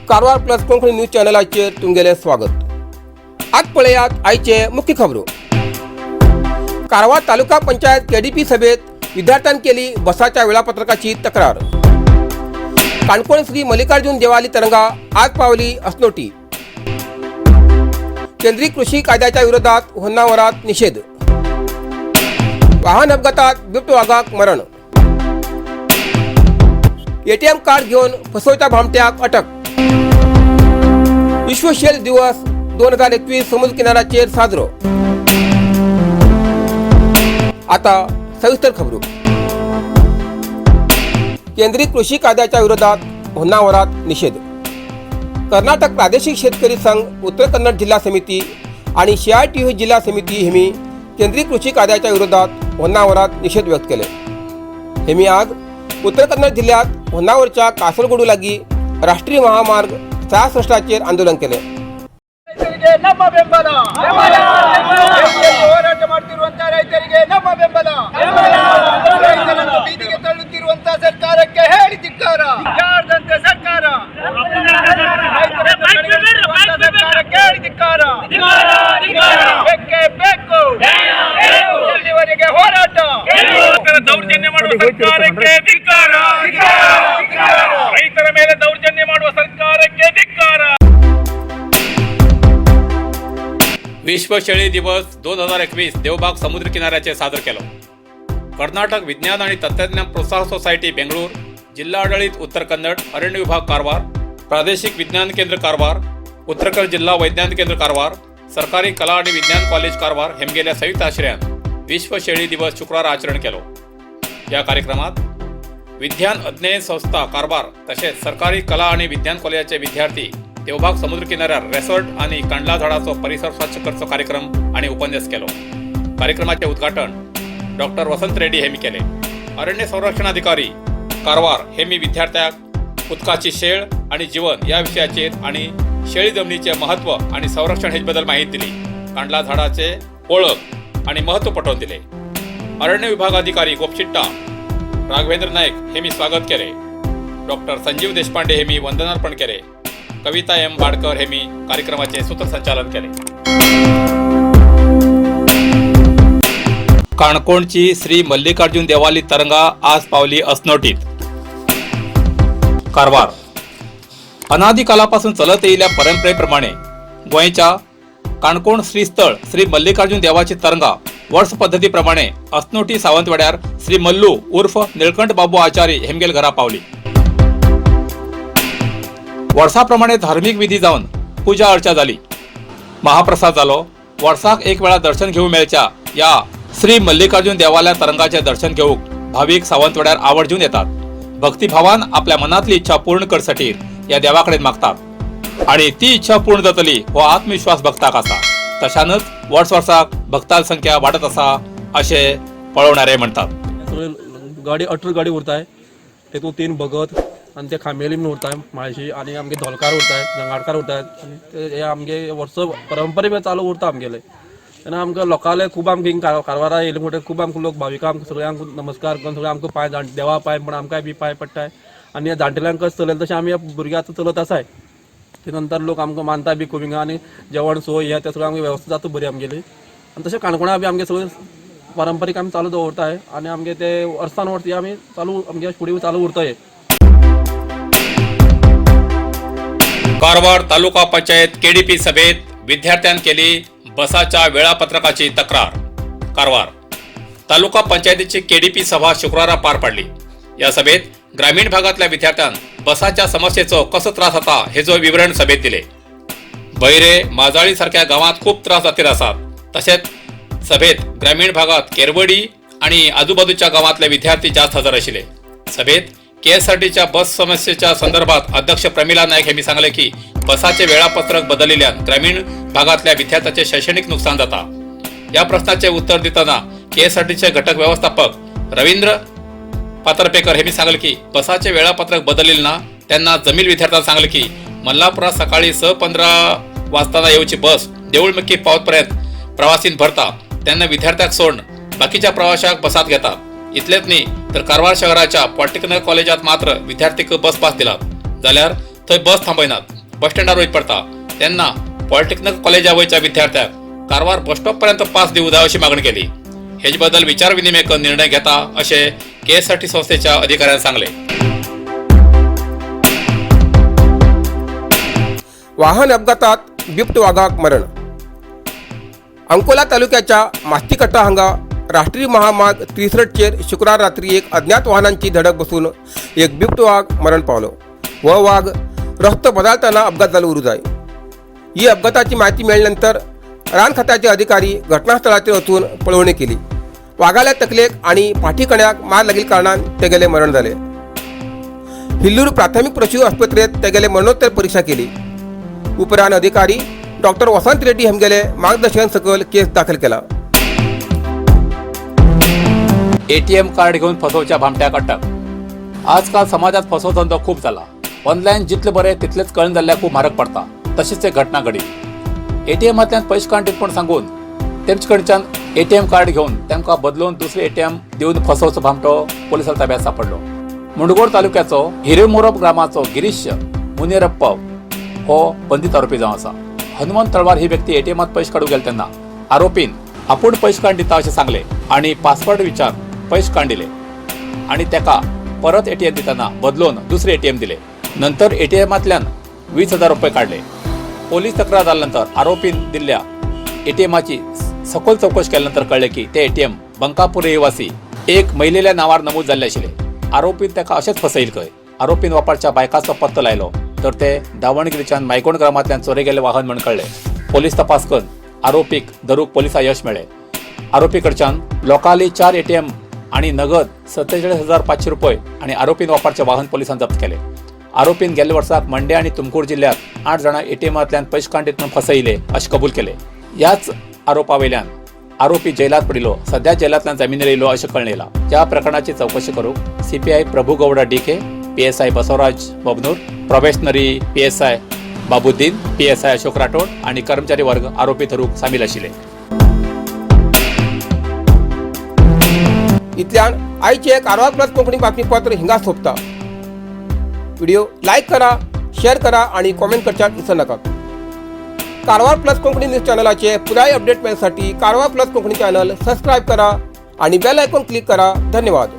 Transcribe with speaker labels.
Speaker 1: Karwar plus Konkani news चॅनलाचेर तुमगेले स्वागत। आज पळयात आयचे मुख्य खबरो। कारवार तालुका पंचायत केडीपी सभेत विद्यार्थ्यांनी केली बसाच्या वेळापत्रकाची तक्रार। काणकोण श्री मल्लिकार्जुन देवाली तरंगा आज पावली असनोटी। केंद्रीय कृषी कायद्याच्या विरोधात होन्नावरात निषेध। वाहन अपघातात बिबट वाघाक मरण। एटीएम कार्ड घेऊन फसवच्या भामट्याक अटक। विश्व शेल दिवस 2021 समुद्र किनाऱ्याचेर साजरो। आता सविस्तर खबरो। केंद्रीय कृषी कायद्याच्या विरोधात होन्नावरात निषेध। कर्नाटक प्रादेशिक शेतकरी संघ, उत्तर कन्नड जिल्हा समिती आणि CITU जिल्हा समिती हेमी केंद्रीय कृषी कायद्याच्या विरोधात होन्नावरात निषेध व्यक्त केले। हेमी आज उत्तर कन्नड जिल्ह्यात होन्नावरच्या कासरगोडू लागी राष्ट्रीय महामार्ग 66 आंदोलन केले।
Speaker 2: ನಮ್ಮ ಬೆಂಬಲ ಹೋರಾಟ ಮಾಡುತ್ತಿರುವಂತ ರೈತರಿಗೆ ನಮ್ಮ ಬೆಂಬಲ ರೈತರನ್ನು ಬೀದಿಗೆ ತಳ್ಳುತ್ತಿರುವಂತ ಸರ್ಕಾರಕ್ಕೆ ಹೇಳಿ ಧಿಕ್ಕಾರ। ಯಾರ್ದಂತೆ ಸರ್ಕಾರ ಸರ್ಕಾರಕ್ಕೆ ಹೇಳಿ ಧಿಕ್ಕಾರ। ಬೇಕೇ ಬೇಕು ಎಲ್ಲಿವರೆಗೆ ಹೋರಾಟ? ದೌರ್ಜನ್ಯ ಮಾಡುವ ಸರ್ಕಾರಕ್ಕೆ ಧಿಕ್ಕಾರ। ರೈತರ ಮೇಲೆ ದೌರ್ಜನ್ಯ ಮಾಡುವ ಸರ್ಕಾರಕ್ಕೆ ಧಿಕ್ಕಾರ।
Speaker 3: विश्व शेळी दिवस 2021 देवबाग समुद्र किनाऱ्याचे सादर केलो। कर्नाटक विज्ञान आणि तंत्रज्ञान प्रोत्साहन सोसायटी बेंगळूर, जिल्हा आढळीत उत्तर कन्नड, अरण्य विभाग कारवार, प्रादेशिक विज्ञान केंद्र कारवार, उत्तर कन्नड जिल्हा वैज्ञानिक केंद्र कारवार, सरकारी कला आणि विज्ञान कॉलेज कारवार हेमगेल्या संयुक्त आश्रयान विश्व शेळी दिवस शुक्रवार आचरण केलो। या कार्यक्रमात विज्ञान अध्ययन संस्था कारवार तसेच सरकारी कला आणि विज्ञान कॉलेजाचे विद्यार्थी देवबाग समुद्र किनाऱ्यार रेसॉर्ट आणि कांडला झाडाचो परिसर स्वच्छ करचो कार्यक्रम आणि उपन्यास केलो। कार्यक्रमाचे उद्घाटन डॉक्टर वसंत रेड्डी हेमी केले। अरण्य संरक्षण अधिकारी कारवार हेमी विद्यार्थ्यांक उदकाची शेळ आणि जीवन या विषयाचेर आणि शेळी जमनीचे महत्व आणि संरक्षण हेबद्दल माहिती दिली। कांडला झाडाचे ओळख आणि महत्व पटवून दिले। अरण्य विभाग अधिकारी गोपचिट्टा राघवेंद्र नायक हेमी स्वागत केले। डॉक्टर संजीव देशपांडे हेमी वंदनार्पण केले। कविता एम बाडकर हेमी कार्यक्रमाचे सूत्रसंचालन केले। काणकोणची श्री मल्लिकार्जुन देवाली तरंगा आज पावली असनोटीत। कारवार अनादी कालापासून चलत येयल्या परंपरेप्रमाणे गोंयच्या काणकोण श्रीस्थळ श्री मल्लिकार्जुन देवाची तरंगा वर्ष पद्धतीप्रमाणे असनोटी सावंतवाड्यार श्री मल्लू उर्फ निळकंठ बाबू आचार्य हेमगेल घरा पावली। वर्षाप्रमाणे धार्मिक विधी जावन पूजा अर्चा जाली, महाप्रसाद जालो। वर्षाक एक वेळा दर्शन घेऊ मेळच्या या श्री मल्लिकार्जुन देवालया तरंगाचे दर्शन घेऊक भाविक सावंतवाड्यार आवर्जून येतात। भक्तिभावान आपल्या मनातली इच्छा पूर्ण करसाठी या देवाकडे मागतात आणि ती इच्छा पूर्ण जातली हो आत्मविश्वास भक्ताक आसा। तशानच वर्साक भक्तांची संख्या वाढत आसा असे पळवणारे म्हणतात।
Speaker 4: गाडी 18 गाडी उरताय, तेतून 3 भगत आणि ते खांबेली म्हणून उरताय म्हाळशी आणि आमगे धोलकार उरताय, जंगाडकार उरताय आणि हे आमगे वर्स परंपरे चालू उरता आमगेले। तेन्ना आमकां लोकांले खूब आमगे कारवारा येयले म्हणटकीर खूब आमकां लोक भाविकां आमकां सगळ्यांक नमस्कार करून सगळे आमकां पांय देवा पांय पण आमकांय बी पांय पडटाय आनी जाणटेल्यांक कशें चलयलें तशें आमी भुरगे आतां चलत आसाय। ते नंतर लोक आमकां मानताय बी खूब हिंगा आनी जेवण सोय हे ते सगळें आमगे वेवस्था जाता बरी आमगेली। आनी तशें काणकोणा बी आमगे सगळें पारंपारीक आमी चालू दवरताय आनी आमगे ते वर्सान वर्स आमी चालू आमगे फुडें चालू उरताय।
Speaker 3: कारवार तालुका पंचायत केडीपी सभेत विद्यार्थ्यांनी केली बसाच्या वेळापत्रकाची तक्रार। कारवार तालुका पंचायतीची केडीपी सभा शुक्रवार पार पडली। या सभेत ग्रामीण भागातल्या विद्यार्थ्यांनी बसाच्या समस्येचो कसो त्रास जाता हेचो विवरण सभेत दिले। बैरे माजाळी सारख्या गावात खूप त्रास जातीर आसात। तसेच सभेत ग्रामीण भागात केरवडी आणि आजूबाजूच्या गावातले विद्यार्थी जास्त हजर आशिल्ले। सभेत KSRTच्या बस समस्येच्या संदर्भात अध्यक्ष प्रमिला नायक यांनी सांगले की बसाचे वेळापत्रक बदलल्यान ग्रामीण भागातल्या विद्यार्थ्यांचे शैक्षणिक नुकसान जाता। या प्रश्नाचे उत्तर देताना KSRTचे घटक व्यवस्थापक रवींद्र पातरपेकर यांनी सांगले की बसाचे वेळापत्रक बदलले ना त्यांना जमील विद्यार्थ्यांना सांगले की मल्लापुरात सकाळी 6:15 वाजताना येऊची बस देऊळमुखी पावतपर्यंत प्रवासीन भरता। त्यांना विद्यार्थ्यांक सोडून बाकीच्या प्रवाशांक बसात घेतात। इतलेच न्ही तर कारवार शहराच्या पॉलिटेक्निक कॉलेजात मात्र विद्यार्थीक बस पास दिलात जाल्यार थंय बस थांबयनात। बस स्टँडार वयत पडटा तेन्ना पॉलिटेक्निक कॉलेजा वयच्या विद्यार्थ्यांक कारवार बस स्टॉप पर्यंत पास दिवं जाय अशी मागणी केली. हेजे बद्दल विचार विनिमय करून निर्णय घेता अशें KSRT संस्थेच्या अधिकाऱ्यान सांगले.
Speaker 1: वाहन अपघातात बिबट वाघाक मरण. अंकोला तालुक्याच्या मास्तीकट्टा हांगा राष्ट्रीय महामार्ग 63चेर शुक्रार रात्री एक अज्ञात वाहनांची धडक बसून एक बिबट वाघ मरण पावलो. हो वाघ रस्तो बदलताना अपघात जालो उरू जाय. ही अपघाताची माहिती मिळाल्यानंतर रान खात्याचे अधिकारी घटनास्थळाचेर वचून पळवणी केली. वाघाल्या तकलेक आणि पाठीकण्याक मार लागील कारणान तेगेले मरण जाले. हिल्लूर प्राथमिक पशु आस्पत्रेत तेगेले मरणोत्तर परीक्षा केली. उपरांत अधिकारी डॉक्टर वसंत रेड्डी हेमगेले मार्गदर्शन सकल केस दाखल केला.
Speaker 3: ATM कार्ड घेऊन फसवच्या भामट्याक अटक. आजकाल समाजात फसव धंदो खूप झाला. ऑनलाईन जितले बरे तितलेच कळण जाल्ल्या खूप म्हारग पडता. तशीच एक घटना घडी. ATMांतल्यान पयशे काडीत म्हूण सांगून तेमचे कडच्यान ATM कार्ड घेवन तांकां बदलून दुसरे ATM दिवन फसवचो भामटो पोलिसां ताब्यांत सापडलो. मुंडगोड तालुक्याचो हिरेमोरप ग्रामाचो गिरीश मुनिरप्पा हो बंदीत आरोपी जावन आसा. हनुमंत तळवार ही व्यक्ती ATMांत पयशे काडूंक गेले तेन्ना आरोपीन आपूण पयशे काडून दिता अशें सांगले आनी पासवर्ड विचार पयशे काडून दिले आनी ताका परत ATM दितना बदलून दुसरे ATM दिले. नंतर ATMांतल्यान 20,000 रुपये काडले. पोलीस तक्रार जाल्यानंतर आरोपीन दिल्ल्या ATMाची सखोल चौकशी केल्यानंतर कळले की ते ATM बंकापूर रहिवासी एक महिलेल्या नावार नमूद जाल्ले आशिल्ले. आरोपीन ताका अशेंच फसयले खंय. आरोपीन वापरच्या बायकाचो पत्तो लायलो तर ते दावणगिरीच्यान मायकोण ग्रामांतल्यान चोरे गेले वाहन म्हण कळले. पोलीस तपास करून आरोपीक धरूंक पोलिसां यश मेळ्ळें. आरोपी कडच्यान लोकाली 4 ATM आनी नगद 47,500 रुपये आनी आरोपीन वापरचे वाहन पोलिसांन जप्त केले. आरोपीन गेल्ल्या वर्साक मंडे आनी तुमकूर जिल्ह्यात 8 जाणां ATMांतल्यान पयशे काडीत म्हूण फसयले अशें कबूल केले. ह्याच आरोपावयल्यान आरोपी जेलात पडिल्लो. सध्या जेलांतल्यान जामीन येयलो अशें कळून येयलां. ह्या प्रकरणाची चौकशी करूंक CPI Prabhu Gowda DK, PSI Basavaraj Babanur, probationary PSI Babuddin, PSI Ashok Rathod आणि कर्मचारी वर्ग आरोपी धरूंक सामील आशिल्ले.
Speaker 1: इतल्यान आयचे कारवार प्लस कोंकणी बातमीपत्र हिंगा सोंपता. व्हिडिओ लाईक करा, शेअर करा आणि कॉमेंट करच्याक विसरू नका. कारवार प्लस कोंकणी न्यूज चॅनलाचे पुराय अपडेट मेळसाठी Karwar plus Konkani channel subscribe करा आणि बेल आयकॉन क्लिक करा. धन्यवाद.